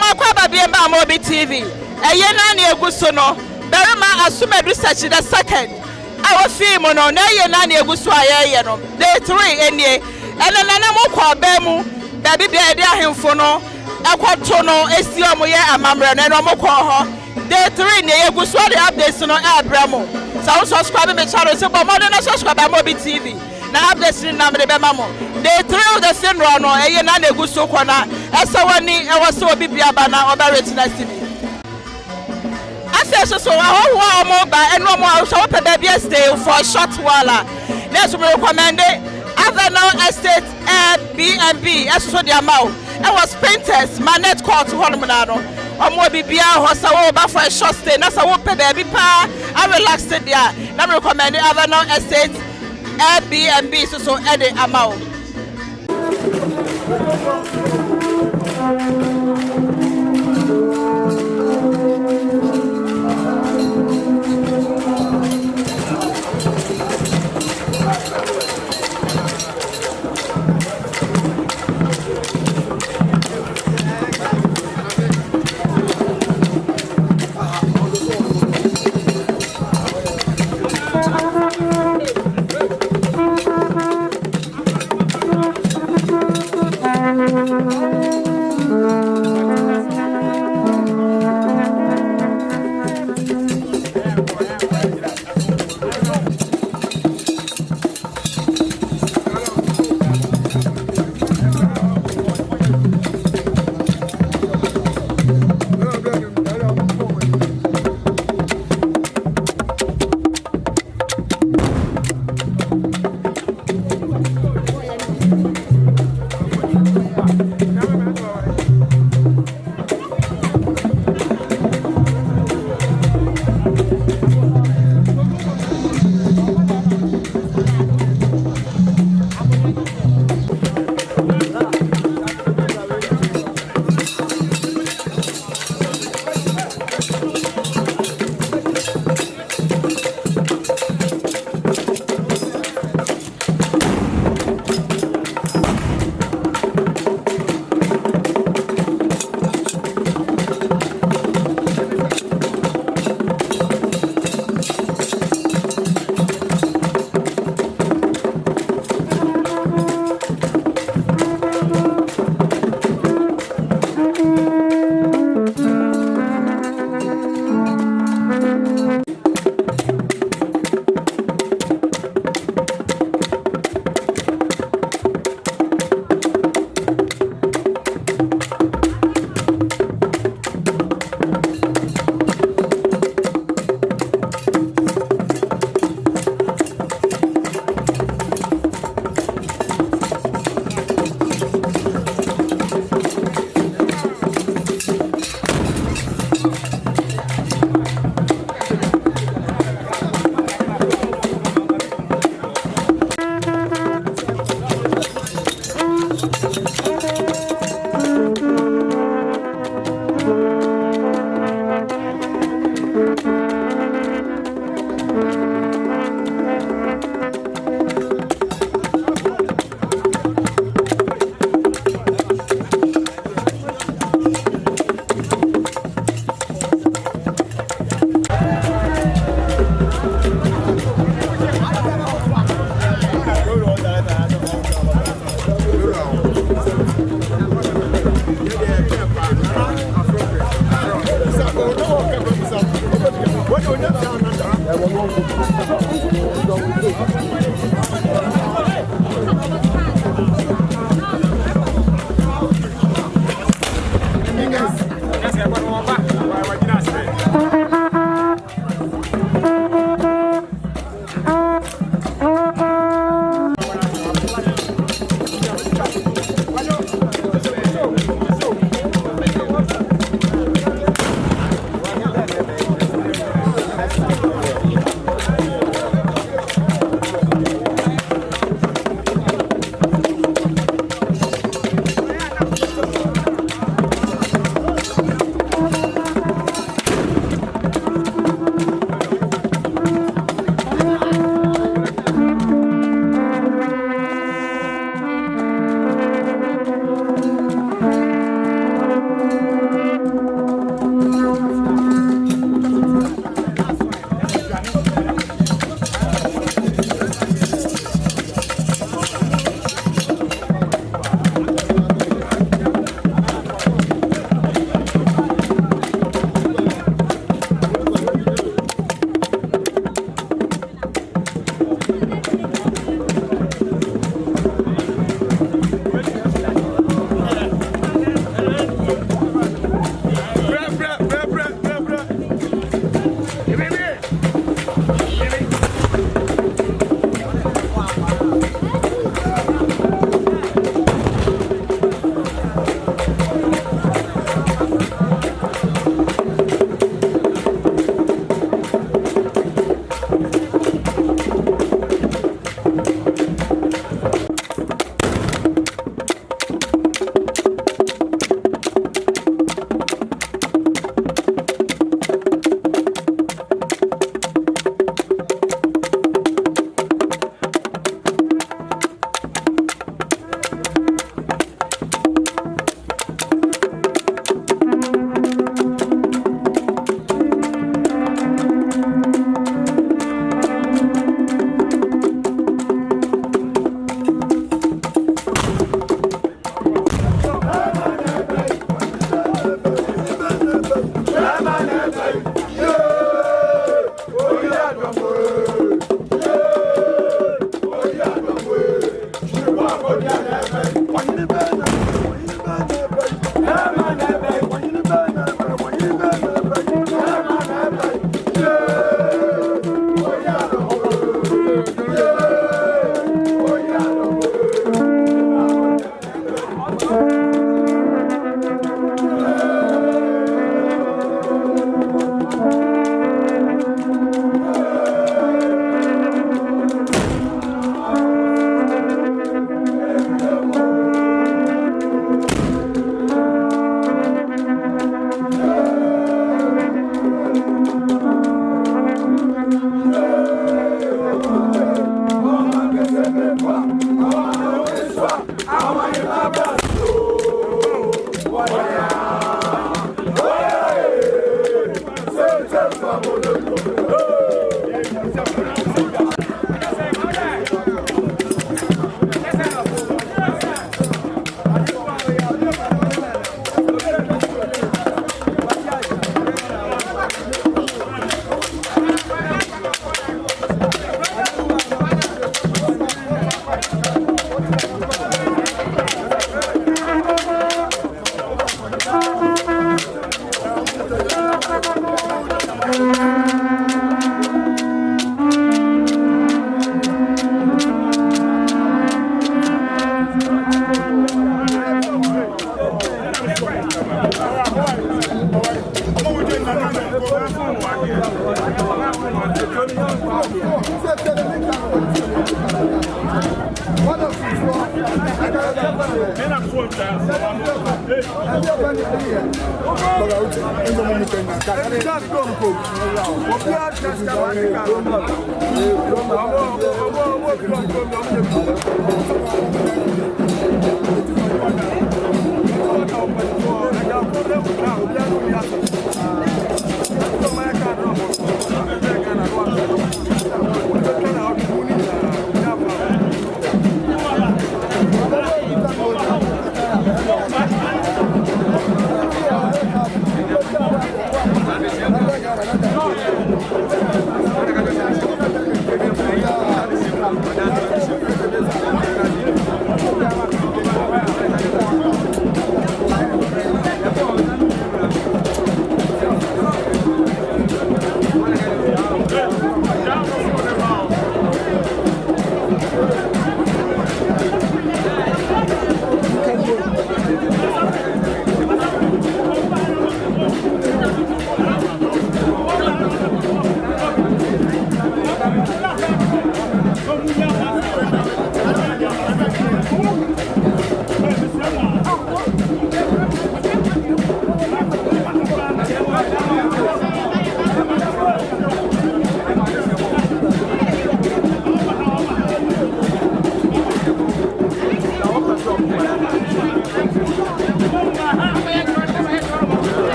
makwa ba bi ba mo bi TV eye na na eguso no Barima Asumadu Sakyi the second our film no na eye na na eguso aye no day 3 enie ene na mo kwa ba mu da bi bia de ahemfo no ekwoto no esi omo ye amamre na no mo kwa ho day 3 ne eguso the updates no abramo so subscribe me channel so bo mo na subscribe mo bi TV na updates ni na me be mamo day 3 of the funeral no eye na na eguso kwa na esa wani e wo so bi bia ba na obarate na TV so I want more and no more so baby stay for a short while. Let's recommend it. Avanel Estate Airbnb as so the amount. I was painters, my net call to Holmanado. Or more BBA was over for a short stay. That's a whoop baby pa. I relaxed it there. Now recommend it. Avanel Estate Airbnb so any amount.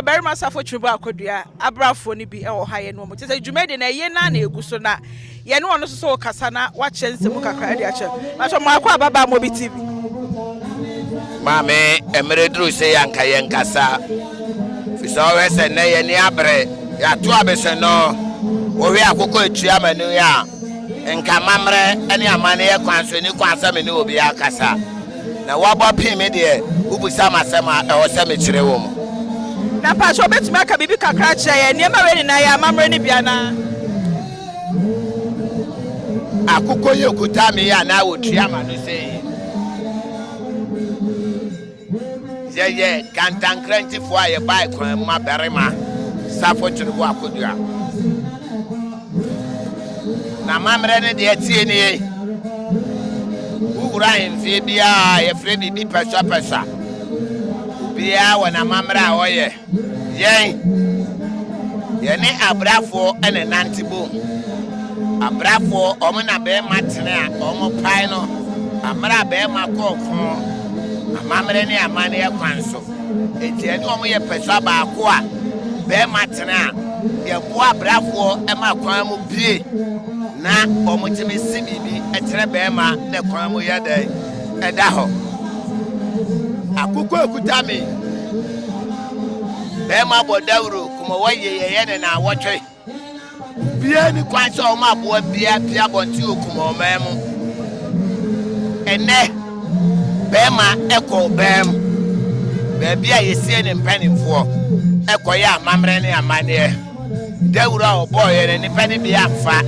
Barima Sarfo Tweneboa Kodua abrafo ni bi e wo haye no mo te say dwumade na ye na egu so na ye no ono so kasa na wa chense mu kakra de a che ma so ma kwa baba mo bi TV Mame emredru se yanka yenkasa fiso we se na ye ni abre ya to abese no wo wi akoko etua manu ya nka mamre ene amane ye kwanso ni kwansa me ni obi akasa na wabo pime de ubusa masema e wo se me kire wo mu na pa so betumi aka bibi kakra che ye niema we ni na ya mamre ni bia na akoko ye okuta me ya na wo tua manu se ye kantankranti fo aye bai kwan ma Barima Sarfo Tweneboa Kodua na mamre ne de tie ni ugura enfe bia ye fre bibi pesa bia wana mamre a oye ye ne abrafo ene nantibo abrafo omo na be matene a omo pai no amra be makoko amamre ne amane ya kwanso etie ne omo ye pesa ba ko a be matene a ye bo abrafo e ma kwan mu bie na omo timi sibibi etere be ma ne kwan mu ye dai eda ho akoko ekuta me be ma bodawro Kumawu ye ne na wotwe bia ni kwanso omo abo bia bonti Kumawumanhene ene Bema eko bem bebia yesie ne mpanimfo eko ya amamre ne amane dawura oboye ne pani bia fa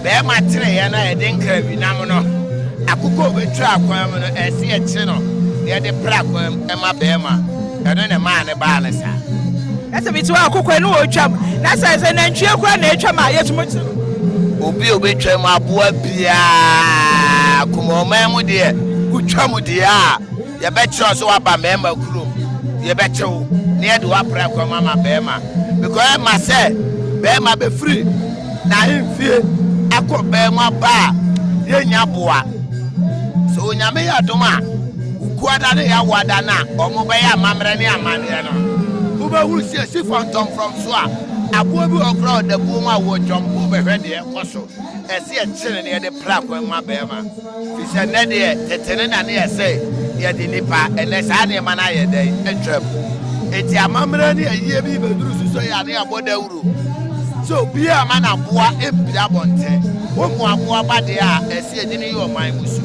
bema tire ye na ede nkra binam no akoko obetwa akwan mu no ese ye kire no ye de pra akwan ema bema eno ne ma ne ba ne sa ese bitu akoko enu otwam na se na ntwe kwa na etwam a yetumoti obi obetwam aboa bia Kumawumanhene de utwamu dia ye betro so aba mema kuro ye betro ne ye de wapra kwa mama bema because ma say bema be free na himfie akọ bema ba ye nya boa so nyame ya doma ukuada ne ya wada na omo be ya mamre ne amane no ube wuru sie si from so a abo bi okra da bu ma wo jombo be hwe de ekoso ese ye kire ne ye de pra kwa mama bema fi ne de tetene na ne ye say ye de nipa ene sa ne ma na ye de entwam eti amamre ne ye bi beduru suso ya ne aboda wuru so bia ma na boa empia bonte wo mu aboa ba de a ese ye ni yo man musu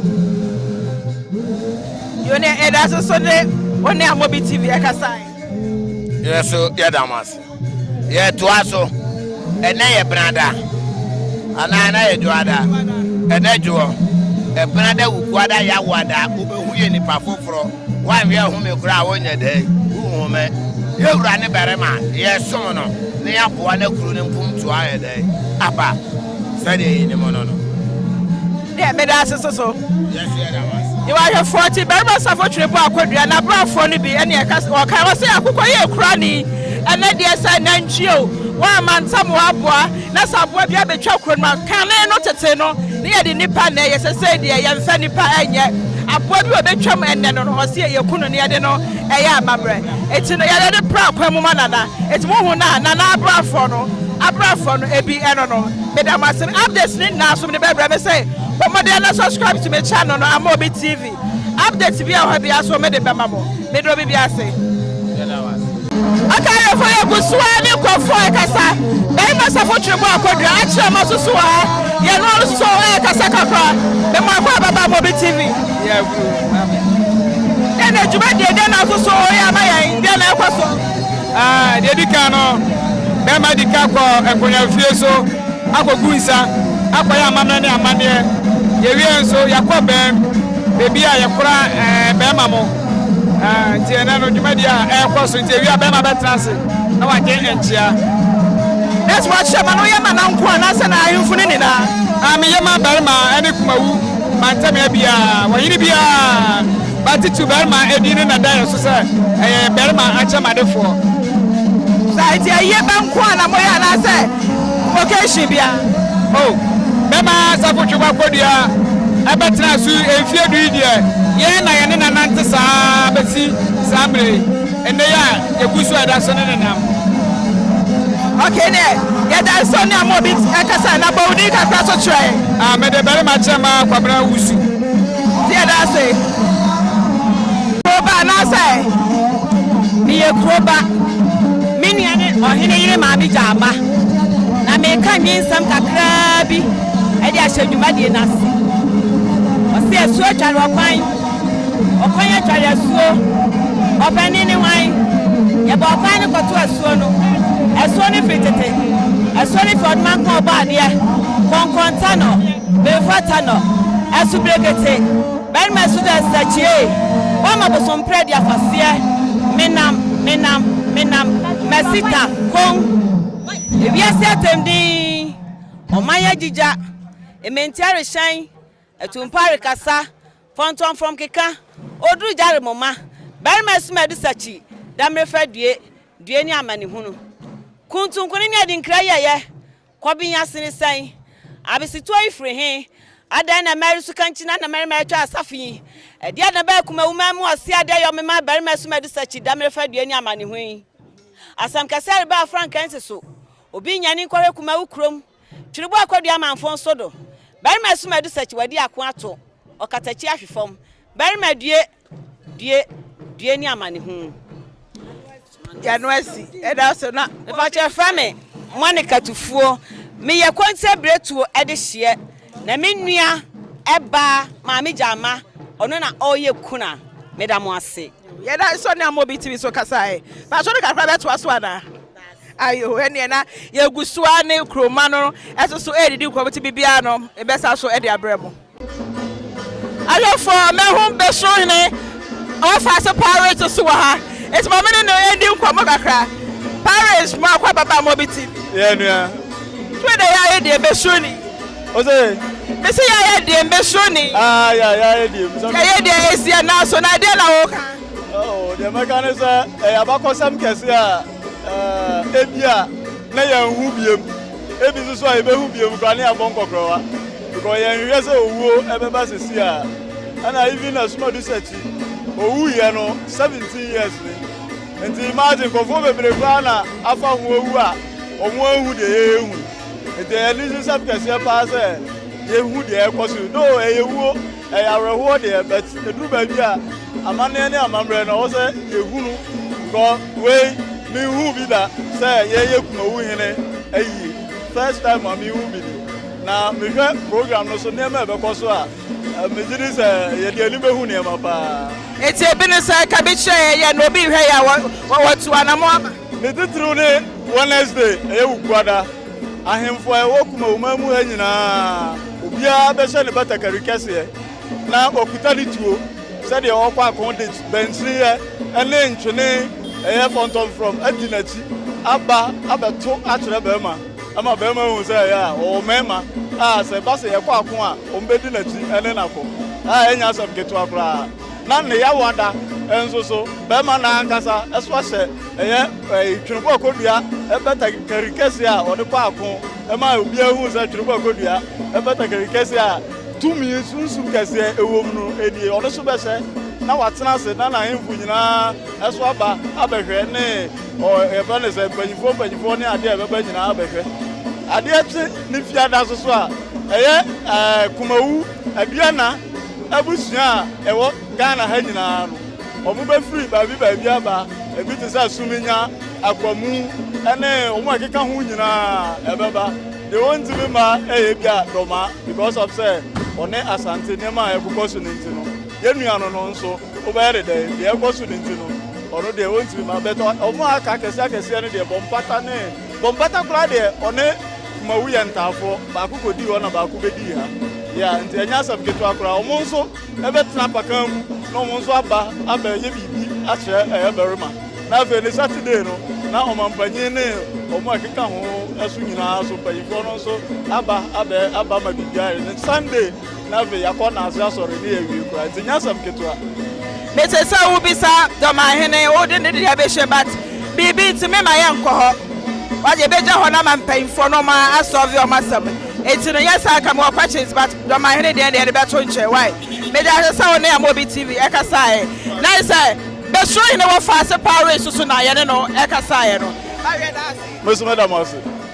yo ne eda so ne woni amobi TV e kasai yeso ye damas ye to aso ene ye branda ana ye joada ene jo e branda wukwada ya wada obehuye ni pa foforo wan we hu me kura wonya de hu me ye wura ne Barima ye som no ne ya boa na kuru ne mpum to aye de aba sade yi ni mo no de me da so yes ye damas you are 40 Barima Sarfo Tweneboa Kodua na brafo ni bi ene e kasa o kan wo se akoko ye kura ni ene de sa na ntwio wa mantam wa boa na saboa bia betwa kuro ma kan no tete no ne ye de nipa na ye sese de ye mfa nipa enye aboa bi obetwam enne no ho se ye kunu ne ye de no eye amamre eti no ye de pra kwa mu manana eti mo hu na abrafo no ebi eno no medamasin updates ni na so me bebra me say but mo dey subscribe to my channel no Amobi TV updates bi a ho bia so me de bema mo me do bi ase okay for you busua ni kofo kasa Barima Sarfo Tweneboa Kodua acha masusu ha ye no so kasa kakra be mo akwa baba Amobi TV yeah bro ene juma de na so ya ma ya de na ekwaso de dika no bema dika ko ekonya fie so akogunsa akoya amamna ne amane ye wie nso yakobem bebi a yakora bema mo tie na no juma dia ekwaso tie wi bema betrase na wa gen enchia that's what shema no yema na nko na se na ahimfu ni na me yema Barima ene Kumawu mantame bia wayiri bia bati tu Barima edine na dan so se Barima achamadefo sai ye banko na mo ya na se occasion bia oh Barima Sarfo Tweneboa Kodua abetra su enfie du die ye na ye ne na nante sa besi samre ene ya egusu ada so ne nam okay ne ya da so ne amobi ekasa na bawudi kakra so try me de Barima chema kwabra wusu ya da say Kroba na say me Kroba mini ane ohene yire ma bi jama na me ka nyinsam kakra bi e de ahadwuma de na se o se esuo tware okwan ya tware esuo obani ni wan ye ba okwan ni koto esuo no esuo ni fitete esuo ni fodman ko ba de konkonta no be fata no esu brekete Barima su da Sakyi wa ma bosom predi afase menam mesita kon ebiase atemdi omanya jija ementiare shan etumpare kasa fonton from keka odru jare moma Barima Asumadu Sakyi damrefa due ni amani hunu kuntun kuni ni adinkra yeye kobinya sene san abisitu ifre he ada na meri su kanchina na meri twa asafi edi na ba Kumawumanhene ase ada yo mema Barima Asumadu Sakyi damrefa due ni amani hu asam kasere ba frankanse so obi nyane kware Kumawu krom twiribo akwadua manfon sodo Barima Asumadu Sakyi wadi ako ato okatachi ahwefom Barima due ni amani hu ya no asi eda so na fa che frame Monica tufuo me ye kwonse bretuo ede hye na menua eba maami jama ono na oye kuna medamo ase ya da so ne amobi tv so kasa ba so ne kakra beto aso ana ayo ene na ye gusua ne kroma no eso so edidi ko beti bibia no e besa so ede abremo ayo for me hum be so ne o fa so pirate so ha it's my no endi ko mo kakra Paris ma kwa baba amobi tv ye nua twe de ya ede be so ni o say me say ya ede be so ni ya ede so ya ede esia na so na de na wo ka oh the mechanism abakosam kese a ebia na ya hu biem ebi so a ebe hu biem kwa na abon kokrowa because ya hwe se owuo ebeba sesi a ana even Asumadu Sakyi owu ye no 17 years ni nti imagine kofo bebre kwa na afa hu owu a omo ahu de ehu nti elisi sab kese pa se ye hu de ekosu no eyewu ayareho de bet eduru ba bi a amane ne amamre na wo se yehunu ko we mi hu bi da se ye Kumawumanhene ayi first time ami hu bi na me hwe program no so ne ma be koso a me jiri se ye de ani be hu ne ma pa eti ebi ne sai ka bi che ye no bi hwe ya watu anamo aba me titru ne Wednesday ewukwada ahemfo ewo Kumawumanhene nyina obia be se ne batakari kese na okuta lituo said the okwa akon bensri ene ntwene fonton from adinachi abeto akyere bema ama bema hu say ya o mema se ba se yakwa akon a ombedi nachi ene nako enya asam ketu akra na ne ya wada enso so bema na ankasa eso hye twirebo akodua ebeta karikese a ode kwa akon ema obi hu say twirebo akodua ebeta karikese a tumi sunsu kese ewom no edi ono so bese na watena se na hemfu nyina eso aba abehwe ne o ebe ne se panyifo ne ade ebe nyina abehwe ade ati ne fiada so a Kumawu aduana abusua ewo Ghana ha nyina no omu be free ba bi aba ebi te sa sumenya akwamu ene omu akeka hu nyina ebeba they want to be ma bia doma because of say one asante nema ekokoso nintino yenua no nso obere de ekokoso nintino ono de want to be ma beto omo aka kese ne de bompata kura de one Kumawu yentafo ba akukodi ho na ba akubedi ha ya nti enya sabketo akura omo nso ebetena pakam no omo nso aba ye bibi ache Barima na fe ne Saturday no na omampanye ne omo akeka ho asu nyina so payifo no so aba ma bibia ne Sunday na fe yakona ase asore ne ewie kura nti nya sabketo a metesa wo bisa Kumawumanhene wo de ne dia be hwe but bibi nti me ma ye nkọ ho waje beja ho na mampayifo no ma asolve o masam enti no yes aka mo questions but Kumawumanhene de be to nche why me da say wo ne amobi tv e kasa na say Besro in our fast power so na yene no ekasa ye no. Mesumeda Mose.